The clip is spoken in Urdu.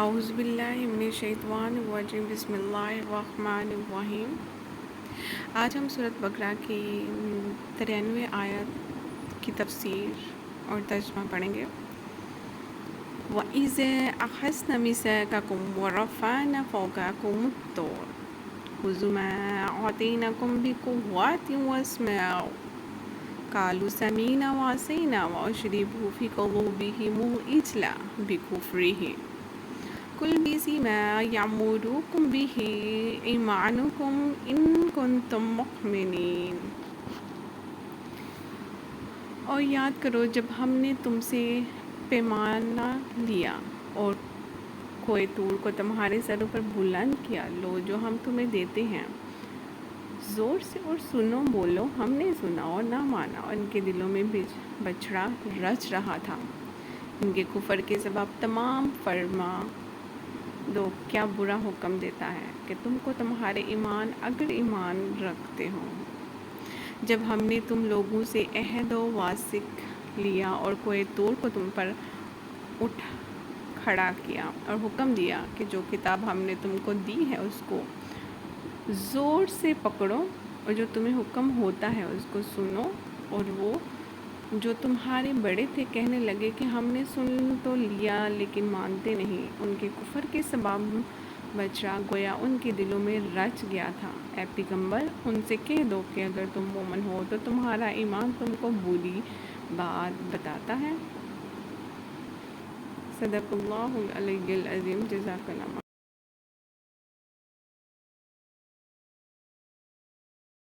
اعوذ باللہ من الشیطان الرجیم بسم اللہ الرحمن الرحیم۔ آج ہم سورۃ بقرہ کی 93 آیت کی تفسیر اور ترجمہ پڑھیں گے۔ وَإِذَا أَخَذْنَا مِيثَاقَكُمْ وَرَفَعْنَا فَوْقَكُمُ الطُّورَ خُذُوا مَا آتَيْنَاكُمْ بِقُوَّةٍ وَاسْمَعُوا قَالُوا سَمِعْنَا وَعَصَيْنَا وَأُشْرِبُوا فِي قُلُوبِهِمُ الْعِجْلَ بِكُفْرِهِمْ قُلْ بِمَا يَأْمُرُكُمْ بِهِ إِيمَانُكُمْ إِن كُنتُم مُّؤْمِنِينَ۔ اور یاد کرو جب ہم نے تم سے پیمانہ لیا اور کوہ طور کو تمہارے سروں پر بلند کیا، لو جو ہم تمہیں دیتے ہیں زور سے اور سنو بولو ہم نے سنا اور نہ مانا، اور ان کے دلوں میں بچھڑا رچ رہا تھا۔ ان کے کفر کے سبب تمام فرما دو کیا برا حکم دیتا ہے کہ تم کو تمہارے ایمان اگر ایمان رکھتے ہو، جب ہم نے تم لوگوں سے عہد و واثق لیا اور کوہ طور کو تم پر اٹھ کھڑا کیا اور حکم دیا کہ جو کتاب ہم نے تم کو دی ہے اس کو زور سے پکڑو اور جو تمہیں حکم ہوتا ہے اس کو سنو، اور وہ جو تمہارے بڑے تھے کہنے لگے کہ ہم نے سن تو لیا لیکن مانتے نہیں، ان کے کفر کے سبب بچڑا گویا ان کے دلوں میں رچ گیا تھا۔ اے پیغمبر ان سے کہہ دو کہ اگر تم مومن ہو تو تمہارا ایمان تم کو بری بات بتاتا ہے۔ صدق اللہ العلی العظیم۔ جزاک اللہ۔